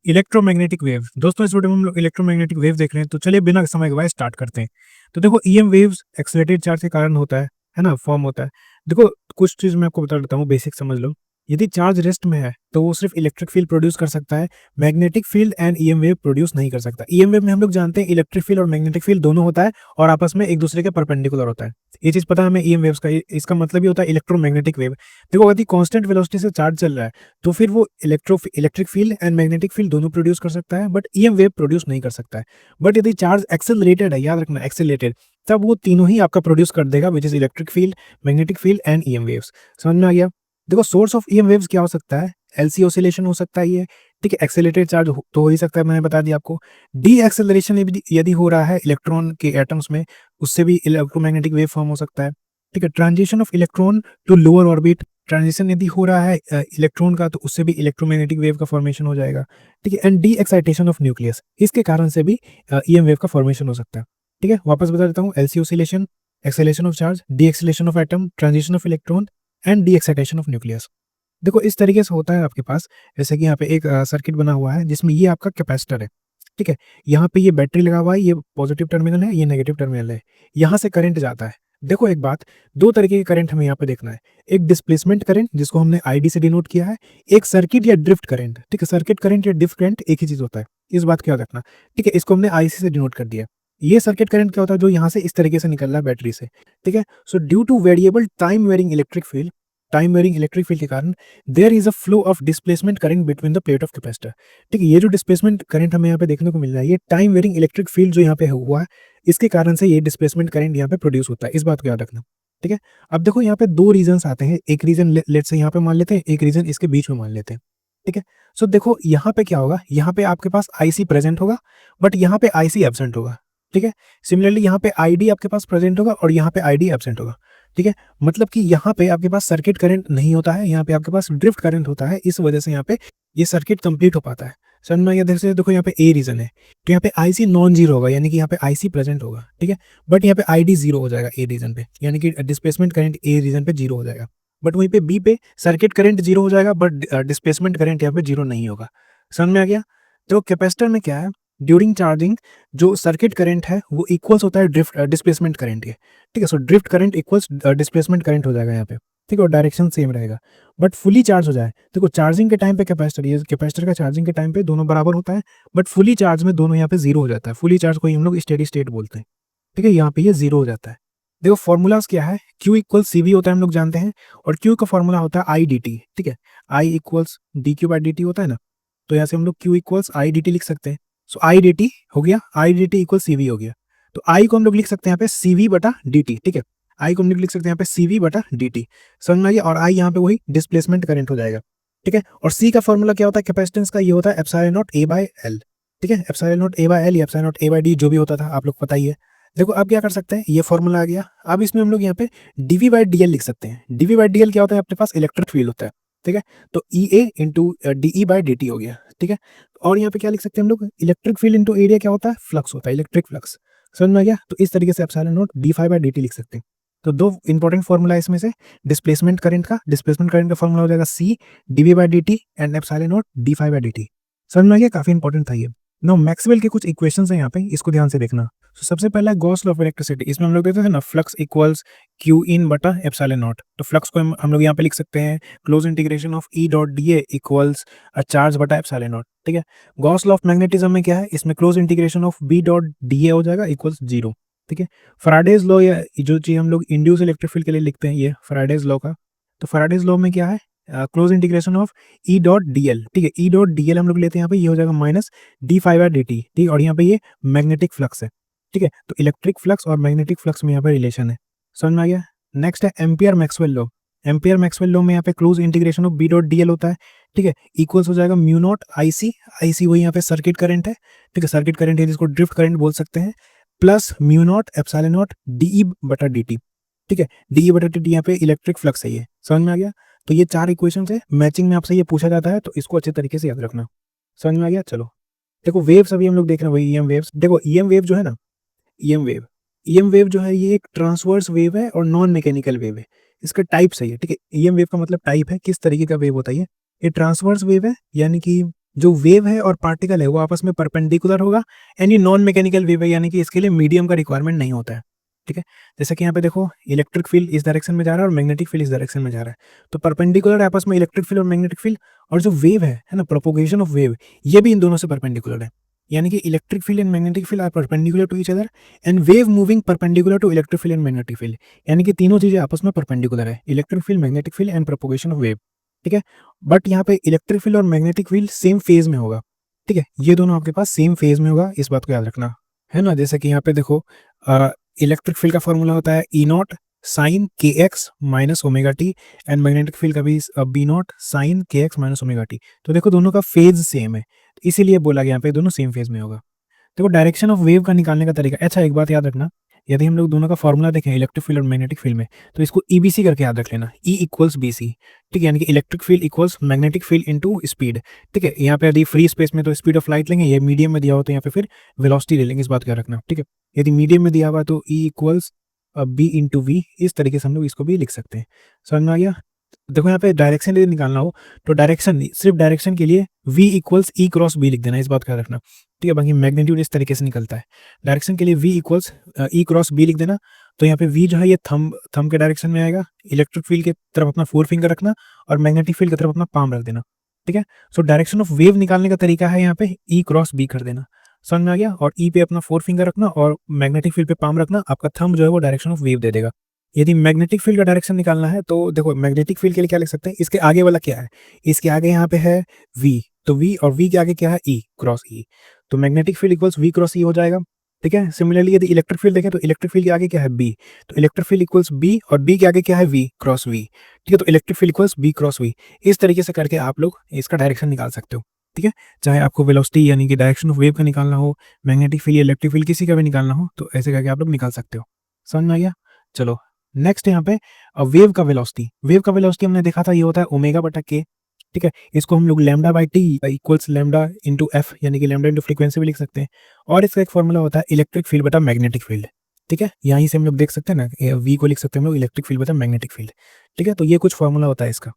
Electromagnetic wave. दोस्तों इस video में हम लोग इलेक्ट्रोमैग्नेटिक वेव देख रहे हैं, तो चलिए बिना समय गवाए स्टार्ट करते हैं। तो देखो ईएम वेव्स एक्सेलरेटेड चार्ज के कारण होता है ना, फॉर्म होता है। देखो कुछ चीज मैं आपको बता देता हूँ, बेसिक समझ लो। यदि चार्ज रेस्ट में है तो वो सिर्फ इलेक्ट्रिक फील्ड प्रोड्यूस कर सकता है, magnetic field and EM wave produce नहीं कर सकता। ईएम वेव में हम लोग जानते हैं इलेक्ट्रिक फील्ड और मैग्नेटिक फील्ड दोनों होता है और आपस में एक दूसरे के परपेंडिकुलर होता है। ये चीज पता है हमें ईएम वेव्स का, इसका मतलब ही होता है इलेक्ट्रोमैग्नेटिक वेव। देखो यदि कांस्टेंट वेलोसिटी से चार्ज चल रहा है तो फिर वो electric field and magnetic field दोनों प्रोड्यूस कर सकता है, बट ईएम वेव प्रोड्यूस नहीं कर सकता है। बट यदि चार्ज एक्सेलरेटेड है, याद रखना एक्सेलरेटेड, तब वो तीनों ही आपका प्रोड्यूस कर देगा, which is electric field, magnetic field and EM waves. समझ में आ गया? देखो सोर्स ऑफ ईएम वेव्स क्या हो सकता है? एलसी ऑसिलेशन हो सकता है ये, ठीक है। एक्सेलरेटेड चार्ज तो हो ही सकता है, मैंने बता दिया आपको। डी एक्सेलरेशन यदि हो रहा है इलेक्ट्रॉन के एटम्स में, उससे भी इलेक्ट्रोमैग्नेटिक वेव फॉर्म हो सकता है, ठीक है। Transition of electron to lower orbit, transition यदि हो रहा है इलेक्ट्रॉन का, तो उससे भी इलेक्ट्रोमैग्नेटिक वेव का फॉर्मेशन हो जाएगा, ठीक है। And D excitation of nucleus, इसके कारण से भी ईएम वेव का फॉर्मेशन हो सकता है, ठीक है। वापस बता देता हूँ, LC oscillation, acceleration of charge, D acceleration of atom, transition of electron and D excitation of nucleus. देखो इस तरीके से होता है आपके पास। जैसे कि यहाँ पे एक सर्किट बना हुआ है जिसमें ये आपका कैपेसिटर है, ठीक है। यहाँ पे ये बैटरी लगा हुआ है, ये पॉजिटिव टर्मिनल है, ये नेगेटिव टर्मिनल है। यहाँ से करंट जाता है। देखो एक बात, दो तरीके के करंट हमें यहाँ पे देखना है। एक डिस्प्लेसमेंट करंट जिसको हमने आईडी से डिनोट किया है, एक सर्किट या ड्रिफ्ट करंट, ठीक है। सर्किट करंट या ड्रिफ्ट करंट एक ही चीज होता है, इस बात का याद रखना, ठीक है। इसको हमने आईसी से डिनोट कर दिया। ये सर्किट करंट क्या होता है? जो यहाँ से इस तरीके से निकल रहा है बैटरी से, ठीक है। So due to variable time varying electric field के कारण there is a flow of displacement current between the plate of capacitor, ठीक है। ये जो डिस्प्लेसमेंट करंट हमें यहाँ पे देखने को मिल रहा है, ये टाइम वेरिंग इलेक्ट्रिक फील्ड जो यहाँ पे हुआ है, इसके कारण से ये डिस्प्लेसमेंट करंट यहाँ पे प्रोड्यूस होता है, इस बात को याद रखना, ठीक है। अब देखो यहाँ पे दो रीजंस आते हैं, एक रीजन लेट से यहाँ पे मान लेते हैं, एक रीजन इसके बीच में मान लेते हैं, ठीक है। सो देखो यहाँ पे क्या होगा, यहाँ पे आपके पास आईसी प्रेजेंट होगा, बट यहाँ पे आईसी एब्सेंट होगा, ठीक है। सिमिलरली यहाँ पे आईडी आपके पास प्रेजेंट होगा और यहाँ पे आईडी एब्सेंट होगा, ठीक है। मतलब कि यहाँ पे आपके पास सर्किट करंट नहीं होता है, यहाँ पे आपके पास ड्रिफ्ट करंट होता है, इस वजह से यहाँ पे ये सर्किट कंप्लीट हो पाता है। समझ में ये देखो यहाँ पे ए रीजन है, तो यहाँ पे आईसी नॉन जीरो होगा, यानी कि यहाँ पे आईसी प्रेजेंट होगा, ठीक है। बट यहाँ पे आईडी जीरो हो जाएगा ए रीजन पे, यानी कि डिस्प्लेसमेंट करंट ए रीजन पे जीरो हो जाएगा। बट वहीं पे बी पे सर्किट करंट जीरो हो जाएगा, बट डिस्प्लेसमेंट करंट यहाँ पे जीरो नहीं होगा। समझ में आ गया? तो कैपेसिटर में क्या है, ड्यूरिंग चार्जिंग जो सर्किट करंट है वो इक्वल्स होता है ड्रिफ्ट डिस्प्लेसमेंट करंट के, ठीक है। So drift current equals displacement current हो जाएगा यहाँ पे, ठीक है, और डायरेक्शन सेम रहेगा। बट फुली चार्ज हो जाए, देखो चार्जिंग के टाइम पे कैपेसिटर, ये कैपेसिटर का चार्जिंग के टाइम पे दोनों बराबर होता है, बट फुली चार्ज में दोनों यहाँ पे जीरो हो जाता है। फुली चार्ज को हम लोग स्टेडी स्टेट बोलते हैं, ठीक है। यहाँ पे ये जीरो हो जाता है। देखो फॉर्मूलाज क्या है, Q इक्वल सी वी होता है, हम लोग जानते हैं, और Q का फॉर्मूला होता है आई डी टी, ठीक है। I equals D Q by D T होता है ना, तो यहाँ से हम लोग Q equals I D T लिख सकते हैं। सो आई डी टी हो गया, I D T equal C V हो गया। तो आई को हम लोग लिख सकते हैं यहाँ पे सी वी बटा डी टी, ठीक है। आई को हम लोग लिख सकते हैं यहाँ पे सी वी बटा डी टी, समझ में आ गया। और आई यहाँ पे वही डिस्प्लेसमेंट करंट हो जाएगा, ठीक है। और सी का फॉर्मूला क्या होता है कैपेसिटेंस का, ये होता है epsilon naught A by L, ठीक है। Epsilon naught A by L या epsilon naught A by D, जो भी होता था आप लोग पता ही है। देखो अब क्या कर सकते हैं, ये फॉर्मूला आ गया। अब इसमें हम लोग यहाँ पे डीवी बाई डी एल लिख सकते हैं। डीवी बाई डी एल क्या होता है, अपने पास इलेक्ट्रिक फील्ड होता है, ठीक है। तो E A into D E by D T हो गया, ठीक है। और यहाँ पे क्या लिख सकते हैं हम लोग, इलेक्ट्रिक फील्ड इंटू एरिया क्या होता है, फ्लक्स होता है, इलेक्ट्रिक फ्लक्स। समझ में आ गया? तो इस तरीके से epsilon naught D phi by D T लिख सकते हैं। तो दो इंपॉर्टेंट फॉर्मूला इसमें से, डिस्प्लेसमेंट करंट का फॉर्मूला हो जाएगा C D V by D T and epsilon naught D phi by D T. समझ में आ गया? काफी इंपॉर्टेंट था ये। नो मैक्सवेल के कुछ इक्वेशंस हैं यहाँ पे, इसको ध्यान से देखना। तो सबसे पहला गॉस लॉ ऑफ इलेक्ट्रिसिटी, इसमें हम लोग देखते थे ना, फ्लक्स इक्वल्स क्यू इन बटा एप्सिलॉन नॉट। तो फ्लक्स को हम लोग यहाँ पे लिख सकते हैं close integration of E dot D A equals a charge बटा एप्सिलॉन नॉट, ठीक है। गॉस लॉ ऑफ मैग्नेटिज्म में क्या है, इसमें close integration of B dot D A हो जाएगा इक्वल्स जीरो, ठीक है। फैराडेज लॉ, या जो चीज हम लोग इंड्यूस इलेक्ट्रिक फील्ड के लिए लिखते हैं, ये फैराडेज लॉ का। तो फैराडेज लॉ में क्या है, close integration of E dot D L, ठीक है। ई डॉट डी एल हम लोग लेते हैं यहाँ पे, ये हो जाएगा minus D five by D T, ठीक है। और यहाँ पे ये मैग्नेटिक फ्लक्स है, ठीक है। तो इलेक्ट्रिक फ्लक्स और मैग्नेटिक फ्लक्स में यहाँ पे रिलेशन है, समझ में आ गया। नेक्स्ट है Ampere Maxwell law. Ampere Maxwell law में यहाँ पे close integration of B dot D L होता है, ठीक है। इक्वल्स हो जाएगा म्यू नॉट आई सी, आई सी वही यहाँ पे सर्किट करंट है, ठीक है। सर्किट करंट है जिसको ड्रिफ्ट करंट बोल सकते हैं, plus mu naught epsilon naught D E बटा डी, ठीक है। डीई बटा डी यहाँ पे इलेक्ट्रिक फ्लक्स है, ये समझ में आ गया। तो ये चार इक्वेशन है, मैचिंग में आपसे ये पूछा जाता है, तो इसको अच्छे तरीके से याद रखना। समझ में आ गया? चलो देखो वेव्स अभी हम लोग देख रहे हैं, वही ईएम वेव्स। देखो ईएम वेव जो है ना, ईएम वेव जो है ये एक ट्रांसवर्स वेव है और नॉन मैकेनिकल वेव है। इसका टाइप सही है, ठीक है। ईएम वेव का मतलब टाइप है, किस तरीके का वेव होता है ये ट्रांसवर्स वेव है, यानी कि जो वेव है और पार्टिकल है वो आपस में परपेंडिकुलर होगा, एंड ये नॉन मैकेनिकल वेव है, यानी कि इसके लिए मीडियम का रिक्वायरमेंट नहीं होता है। ठीक है, जैसे कि यहाँ पे देखो इलेक्ट्रिक फील्ड इस डायरेक्शन में जा रहा है और मैग्नेटिक फील्ड इस डायरेक्शन में जा रहा है, तो परपेंडिकुलर है आपस में इलेक्ट्रिक फील्ड और मैग्नेटिक फील्ड। और जो वेव है ना, प्रोपोगेशन ऑफ वेव, ये भी इन दोनों से परपेंडिकुलर है, यानी कि electric field and magnetic field are perpendicular to each other, and wave moving perpendicular to electric field and magnetic field, यानी कि तीनों चीजें आपस में परपेंडिकुलर है, electric field, magnetic field and propagation of wave. ठीक है, बट यहाँ पे इलेक्ट्रिक फील्ड और मैग्नेटिक फील्ड सेम फेज में होगा। ठीक है, ये दोनों आपके पास सेम फेज में होगा, इस बात को याद रखना है ना। जैसे कि यहाँ पे देखो इलेक्ट्रिक फील्ड का फॉर्मूला होता है ई नॉट साइन के x minus omega T, and magnetic field का भी बी नॉट साइन के एक्स माइनस ओमेगा टी। तो देखो दोनों का फेज सेम है, इसीलिए बोला गया यहाँ पे दोनों सेम फेज में होगा। देखो डायरेक्शन ऑफ वेव का निकालने का तरीका, अच्छा एक बात याद रखना, यदि हम लोग दोनों का फॉर्मूला देखें इलेक्ट्रिक फील्ड और मैग्नेटिक फील्ड में, तो इसको ईबीसी करके याद रख लेना, ई इक्वल्स बीसी। ठीक है, यानी कि electric field equals magnetic field into speed. ठीक है, यहाँ पे यदि फ्री स्पेस में तो स्पीड ऑफ लाइट लेंगे, ये मीडियम में दिया हो तो यहाँ पे फिर वेलोसिटी ले लेंगे, इस बात का रखना। ठीक है, यदि मीडियम में दिया हुआ तो E equals B into V, इस तरीके से हम लोग इसको भी लिख सकते हैं। समझ में आ गया। देखो यहाँ पे डायरेक्शन यदि निकालना हो तो डायरेक्शन, सिर्फ डायरेक्शन के लिए v इक्वल्स ई क्रॉस बी लिख देना, इस बात का रखना। ठीक है, बाकी मैग्नीट्यूड इस तरीके से निकलता है, डायरेक्शन के लिए v इक्वल्स ई क्रॉस बी लिख देना। तो यहाँ पे v जो है ये थंब के डायरेक्शन में आएगा, इलेक्ट्रिक फील्ड की तरफ अपना 4 फिंगर रखना और मैग्नेटिक फील्ड की तरफ अपना पाम रख देना। ठीक है, सो डायरेक्शन ऑफ वेव निकालने का तरीका है यहाँ पे ई क्रॉस बी कर देना। समझ में आ गया। और ई पे अपना 4 फिंगर रखना और मैग्नेटिक फील्ड पे पाम रखना, आपका थंब जो है वो डायरेक्शन ऑफ वेव दे देगा। यदि मैग्नेटिक फील्ड का डायरेक्शन निकालना है तो देखो मैग्नेटिक फील्ड के लिए क्या लिख सकते हैं, इसके आगे वाला क्या है, इसके आगे यहाँ पे है v, तो v और v के आगे क्या है e क्रॉस e, तो magnetic field equals v cross e हो जाएगा। ठीक है, सिमिलरली यदि इलेक्ट्रिक फील्ड देखें तो इलेक्ट्रिक फील्ड के आगे क्या है b, तो इलेक्ट्रिक फील्ड इक्वल्स b और b के आगे क्या है v क्रॉस v। ठीक है, तो electric field equals b cross v, इस तरीके से करके आप लोग इसका डायरेक्शन निकाल सकते हो। ठीक है, चाहे आपको वेलोसिटी यानी कि डायरेक्शन ऑफ वेव का निकालना हो, मैग्नेटिक फील्ड या इलेक्ट्रिक फील्ड किसी का भी निकालना हो, तो ऐसे करके आप लोग निकाल सकते हो। समझ में आ गया। चलो नेक्स्ट यहाँ पे वेव का वेलोसिटी, वेव का वेलोसिटी हमने देखा था ये होता है ओमेगा बटा के। ठीक है, इसको हम लोग lambda by T equals lambda into F, यानी कि लैम्डा इंटू फ्रीक्वेंसी भी लिख सकते हैं। और इसका एक फॉर्मूला होता है इलेक्ट्रिक फील्ड बटा मैग्नेटिक फील्ड। ठीक है, यहीं से हम लोग देख सकते हैं ना, वी को लिख सकते हैं हम लोग इलेक्ट्रिक फील्ड बटा मैग्नेटिक फील्ड। ठीक है, तो ये कुछ फॉर्मूला होता है इसका।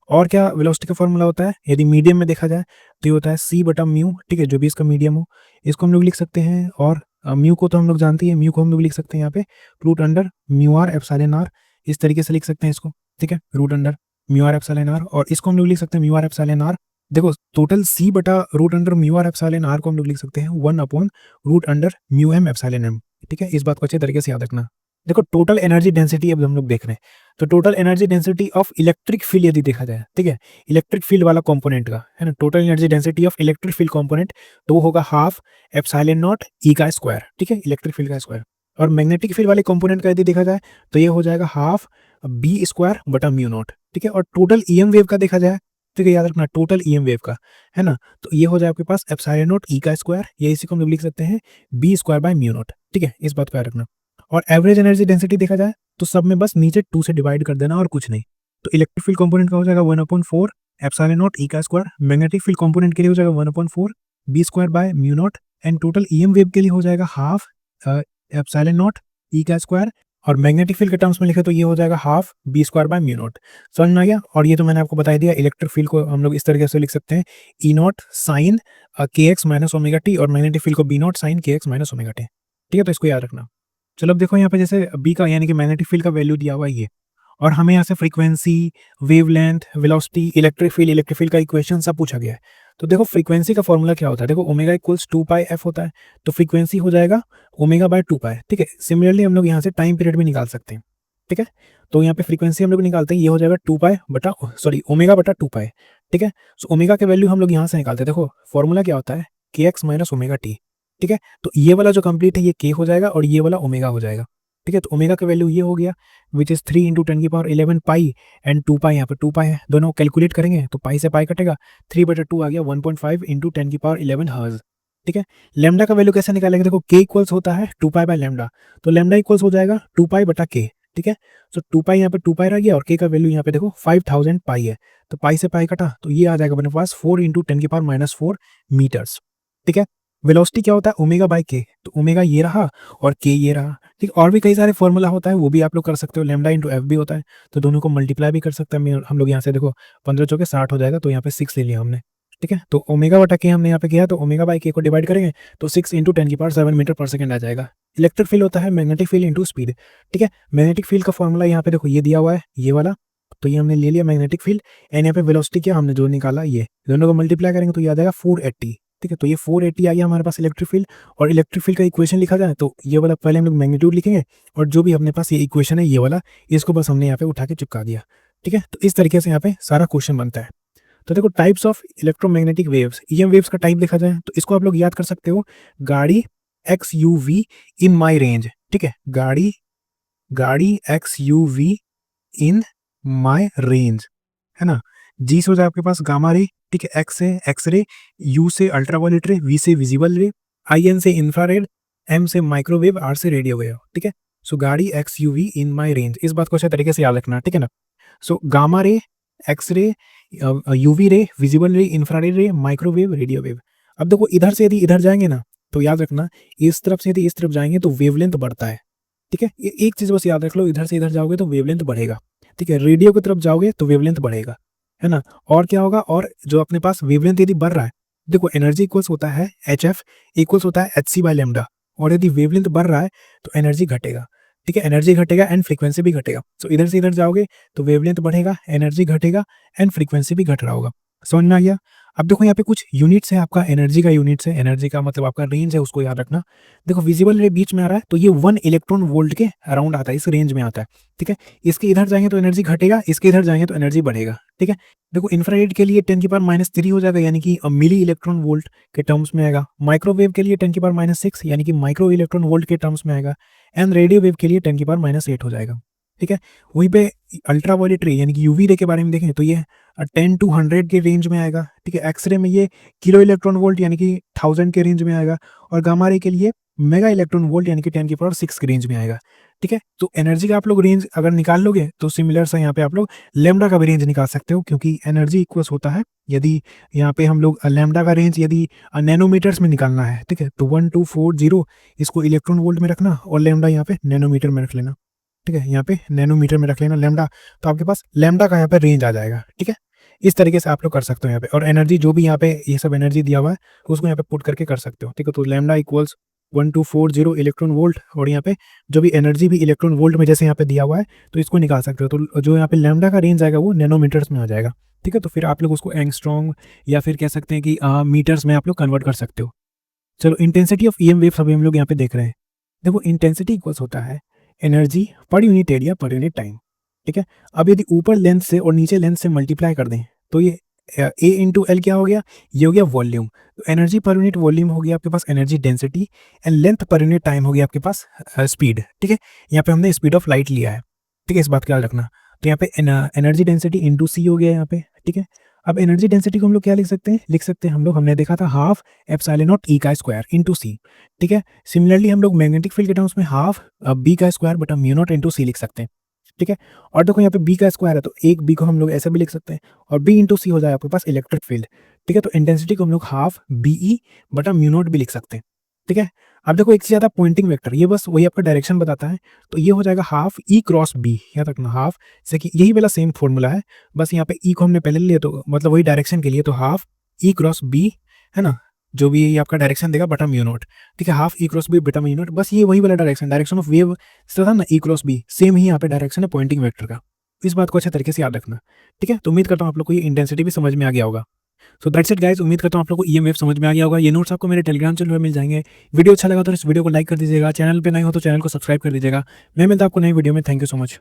और क्या वेलोसिटी का फॉर्मूला होता है, यदि मीडियम में देखा जाए तो ये होता है सी बटा म्यू। ठीक है, जो भी इसका मीडियम हो, इसको हम लोग लिख सकते हैं। और म्यू को तो हम लोग जानते हैं, म्यू को हम लोग लिख सकते हैं यहाँ पे root under mu R epsilon R, इस तरीके से लिख सकते हैं इसको। ठीक है, root under mu R epsilon R, और इसको हम लोग लिख सकते हैं म्यू आर एप्सिलॉन आर। देखो टोटल सी बटा root under mu R epsilon R को हम लोग लिख सकते हैं 1 upon root under mu M epsilon M. ठीक है, इस बात को अच्छे तरीके से याद रखना। देखो टोटल एनर्जी डेंसिटी अब हम लोग देख रहे हैं, तो total energy density of electric field यदि देखा जाए, ठीक है, इलेक्ट्रिक फील्ड वाला कंपोनेंट का है ना, total energy density of electric field component, तो वो होगा हाफ एप्सिलॉन नॉट ई का स्क्वायर। ठीक है, इलेक्ट्रिक फील्ड का स्क्वायर। और मैग्नेटिक फील्ड वाले कंपोनेंट का यदि देखा जाए तो ये हो जाएगा हाफ बी स्क्वायर बटा म्यू नॉट। ठीक है, और टोटल ईएम वेव का देखा जाए, ठीक है, याद रखना टोटल ईएम वेव का है ना, तो ये हो जाए आपके पास एप्सिलॉन नॉट ई का स्क्वायर, ये इसी को हम लोग लिख सकते हैं B square by mu naught. ठीक है, इस बात को याद रखना। और एवरेज एनर्जी डेंसिटी देखा जाए तो सब में बस नीचे 2 से डिवाइड कर देना और कुछ नहीं। तो इलेक्ट्रिक फील्ड कंपोनेंट का हो जाएगा 1/4 एप्सिलॉन नॉट ई का स्क्वायर, मैग्नेटिक फील्ड कंपोनेंट के लिए हो जाएगा 1/4 B square by mu naught, and total EM wave के लिए हो जाएगा हाफ एप्सिलॉन नॉट ई का स्क्वायर, और मैग्नेटिक फील्ड के टर्म्स में लिखे तो ये हो जाएगा half B square by mu naught. समझ में आ गया। और ये तो मैंने आपको बता दिया, इलेक्ट्रिक फील्ड को हम लोग इस तरीके से लिख सकते हैं ई नॉट साइन के एक्स माइनस ओमेगा टी, और मैग्नेटिक फील्ड को बी नॉट साइन के एक्स माइनस ओमेगा टी। ठीक है, तो इसको याद रखना। चलो अब देखो यहाँ पे जैसे बी का यानी कि मैग्नेटिक फील्ड का वैल्यू दिया हुआ है ये, और हमें यहाँ से frequency, wavelength, velocity, electric field का इक्वेशन सब पूछा गया है। तो देखो फ्रीक्वेंसी का फॉर्मूला क्या होता है, देखो ओमेगा इक्वल्स 2 पाई एफ होता है, तो फ्रीक्वेंसी हो जाएगा ओमेगा बाय 2 पाई। ठीक है, सिमिलरली हम लोग यहाँ से टाइम पीरियड भी निकाल सकते हैं। ठीक है, तो यहाँ पे फ्रीक्वेंसी हम लोग निकालते हैं, ये हो जाएगा 2 पाई बटा ओमेगा बटा 2 पाई। ठीक है, सो ओमेगा के वैल्यू हम लोग यहाँ से निकालते हैं। देखो फॉर्मूला क्या होता है, के एक्स माइनस ओमेगा टी। ठीक है, तो ये वाला जो कंप्लीट है ये के हो जाएगा और ये वाला ओमेगा हो जाएगा। ठीक है, तो ओमेगा का वैल्यू ये हो गया विच इज 3 × 10⁻11 पाई, एंड 2 पाई यहाँ पे 2 पाई है, दोनों कैलकुलेट करेंगे तो पाई से पाई कटेगा, 3/2 आ गया 1.5 × 10⁻11 हर्ज। ठीक है, लैम्डा का वैल्यू कैसे निकालेंगे, देखो के इक्वल्स होता है 2 पाई बाय लैम्डा, तो लैम्डा इक्वल्स हो जाएगा 2 पाई बटा के। ठीक है, सो 2 पाई यहाँ पे 2 पाई रह गया, और के का वैल्यू यहाँ पे देखो 5000 पाई है, तो पाई से पाई कटा तो ये आ जाएगा अपने पास 4 × 10⁻⁻4 मीटर्स। ठीक है, वेलोसिटी क्या होता है ओमेगा बाय के, तो ओमेगा ये रहा और के ये रहा। ठीक, और भी कई सारे फॉर्मूला होता है, वो भी आप लोग कर सकते हो, लैम्डा इंटू एफ भी होता है, तो दोनों को मल्टीप्लाई भी कर सकते हैं हम लोग। यहाँ से देखो 15 चौके 60 हो जाएगा, तो यहाँ पे 6 ले लिया हमने। ठीक है। तो ओमेगा बटा के हमने यहाँ पे किया, तो ओमेगा बाई के को डिवाइड करेंगे तो 6 × 10⁻7 मीटर पर सेकंड आ जाएगा। इलेक्ट्रिक फील्ड होता है मैग्नेटिक फील्ड इंटू स्पीड। ठीक है, मैग्नेटिक फील्ड का फॉर्मूला यहाँ पे देखो ये दिया हुआ है, ये वाला, तो ये हमने ले लिया मैग्नेटिक फील्ड, एंड यहाँ पे वेलोसिटी क्या हमने जो निकाला, ये दोनों को मल्टीप्लाई करेंगे तो ये आ जाएगा 480। ठीक है, तो ये 480 आ गया हमारे पास इलेक्ट्रिक फील्ड। और इलेक्ट्रिक फील्ड का इक्वेशन लिखा जाए तो ये वाला पहले हम लोग मैग्नीट्यूड लिखेंगे, और जो भी अपने पास ये इक्वेशन है ये वाला, इसको बस हमने यहाँ पे उठा के चिपका दिया। ठीक है, तो इस तरीके से यहाँ पे सारा क्वेश्चन बनता है। तो देखो types of electromagnetic waves, EM waves का टाइप देखा जाए तो इसको आप लोग याद कर सकते हो, गाड़ी XUV इन माई रेंज। ठीक है, गाड़ी XUV इन माई रेंज, है ना। जी से हो जाए आपके पास गामा रे, ठीक है, एक्स से एक्सरे, यू से अल्ट्रावायलेट रे, वी से विजिबल रे, IN से इंफ्रारेड, M से माइक्रोवेव, R से रेडियो वेव। ठीक है, सो गाड़ी XUV इन माई रेंज, इस बात को अच्छे तरीके से याद रखना। ठीक है ना। So gamma ray, X ray, UV ray, visible ray, infrared ray, microwave, radio wave. अब देखो इधर से यदि इधर जाएंगे ना तो याद रखना, इस तरफ से यदि इस तरफ जाएंगे तो वेवलेंथ बढ़ता है। ठीक है, एक चीज बस याद रख लो, इधर से इधर जाओगे तो वेवलेंथ बढ़ेगा। ठीक है, रेडियो की तरफ जाओगे तो वेवलेंथ बढ़ेगा, है ना। और क्या होगा, और जो अपने पास वेवलेंथ यदि बढ़ रहा है, देखो एनर्जी इक्वल्स होता है HF इक्वल्स होता है hc/λ, और यदि वेवलेंथ बढ़ रहा है तो एनर्जी घटेगा। ठीक है, एनर्जी घटेगा एंड फ्रीक्वेंसी भी घटेगा। सो इधर से इधर जाओगे तो वेवलेंथ बढ़ेगा, एनर्जी घटेगा एंड फ्रीक्वेंसी भी घट रहा होगा। समझ में आ गया। अब देखो यहाँ पे कुछ यूनिट्स है, आपका एनर्जी का यूनिट्स है, एनर्जी का मतलब आपका रेंज है, उसको याद रखना। देखो विजिबल रे बीच में आ रहा है तो ये 1 इलेक्ट्रॉन वोल्ट के अराउंड आता है, इस रेंज में आता है। ठीक है, इसके इधर जाएंगे तो एनर्जी घटेगा, इसके इधर जाएंगे तो एनर्जी बढ़ेगा। ठीक है, देखो इंफ्रारेड के लिए 10⁻³ हो जाएगा, यानी कि मिली इलेक्ट्रॉन वोल्ट के टर्म्स में आएगा। माइक्रोवेव के लिए 10⁻6 यानी कि माइक्रो इलेक्ट्रॉन वोल्ट के टर्म्स में आएगा। एंड रेडियो वेव के लिए 10⁻8 हो जाएगा। ठीक है, वहीं पे अल्ट्रावायलेट रे यानी कि यूवी रे के बारे में देखें तो ये 10 to 100 के रेंज में आएगा। ठीक है, एक्सरे में ये किलो इलेक्ट्रॉन वोल्ट यानी कि 1000 के रेंज में आएगा, और गामा रे के लिए मेगा इलेक्ट्रॉन वोल्ट यानी कि 10⁻6 के रेंज में आएगा। ठीक है, तो एनर्जी का आप लोग रेंज अगर निकाल लोगे तो सिमिलर सा यहाँ पे आप लोग लैम्डा का भी रेंज निकाल सकते हो, क्योंकि एनर्जी इक्वल्स होता है, यदि यहाँ पे हम लोग लैम्डा का रेंज यदि नैनोमीटर्स में निकालना है, ठीक है, तो 1240 इसको इलेक्ट्रॉन वोल्ट में रखना, और लैम्डा यहाँ पे नैनोमीटर में रख लेना। ठीक है, यहाँ पे नैनोमीटर में रख लेना लैम्डा, तो आपके पास लैम्डा का यहाँ पे रेंज आ जाएगा। ठीक है, इस तरीके से आप लोग कर सकते हो यहाँ पे, और एनर्जी जो भी यहाँ पे ये सब एनर्जी दिया हुआ है उसको यहाँ पे पुट करके कर सकते हो। ठीक है, तो लैम्डा इक्वल्स 1240 इलेक्ट्रॉन वोल्ट, और यहाँ पे जो भी एनर्जी भी इलेक्ट्रॉन वोल्ट में जैसे यहाँ पे दिया हुआ है तो इसको निकाल सकते हो। तो जो यहाँ पे लैम्डा का रेंज आएगा वो नैनोमीटर्स में आ जाएगा। ठीक है, तो फिर आप लोग उसको एंगस्ट्रॉन्ग या फिर कह सकते हैं कि मीटर्स में आप लोग कन्वर्ट कर सकते हो। चलो इंटेंसिटी ऑफ ईएम वेव सभी हम लोग यहाँ पे देख रहे हैं। देखो इंटेंसिटी इक्वल्स होता है एनर्जी पर यूनिट एरिया पर यूनिट टाइम। ठीक है, अब यदि ऊपर लेंथ से और नीचे लेंथ से मल्टीप्लाई कर दें तो ये A × L क्या हो गया, ये हो गया वॉल्यूम। तो एनर्जी पर यूनिट वॉल्यूम हो गया आपके पास energy density, and length per unit time हो गया आपके पास स्पीड। ठीक है, यहाँ पे हमने स्पीड ऑफ लाइट लिया है। ठीक है, इस बात का ख्याल रखना। तो यहाँ पे एनर्जी डेंसिटी इंटू सी हो गया यहाँ पे। ठीक है, अब एनर्जी डेंसिटी को हम लोग क्या लिख सकते हैं, हम लोग हमने देखा था हाफ एप्सिलॉन E का स्क्वायर इंटू सी। ठीक है, सिमिलरली हम लोग मैग्नेटिक फील्ड के टर्म्स में हाफ B का स्क्वायर बटा μ0 इंटू सी लिख सकते हैं। ठीक है, और देखो यहाँ पे B का स्क्वायर है तो एक B को हम लोग ऐसे भी लिख सकते हैं, और B इंटू सी हो जाए आपके पास इलेक्ट्रिक फील्ड। ठीक है, तो इंटेंसिटी को हम लोग हाफ BE बटा μ0 भी लिख सकते हैं। ठीक है, अब देखो एक से ज़्यादा पॉइंटिंग वेक्टर, ये बस वही आपका डायरेक्शन बताता है, तो ये हो जाएगा हाफ E क्रॉस B। याद रखना हाफ, जैसे कि यही वाला सेम फॉर्मूला है, बस यहाँ पे E को हमने पहले लिया तो मतलब वही डायरेक्शन के लिए, तो हाफ E क्रॉस B, है ना, जो भी ये आपका डायरेक्शन देगा बटा μ0। ठीक है, हाफ E क्रॉस B बटा μ0, बस ये वही वाला डायरेक्शन ऑफ वेव था ना, E क्रॉस B, सेम ही यहाँ पे डायरेक्शन है पॉइंटिंग वेक्टर का। इस बात को अच्छे तरीके से याद रखना। ठीक है, तो उम्मीद करता हूँ आप लोग को ये इंटेंसिटी भी समझ में आ गया होगा। सो दैट्स इट गाइस, उम्मीद करता हूँ आप लोग को ईएम वेव समझ में आ गया होगा। ये नोट्स आपको मेरे टेलीग्राम चैनल पर मिल जाएंगे। वीडियो अच्छा लगा तो इस वीडियो को लाइक कर दीजिएगा, चैनल पे नए हो तो चैनल को सब्सक्राइब कर दीजिएगा। मैं मिलता हूं आपको नई वीडियो में। Thank you so much.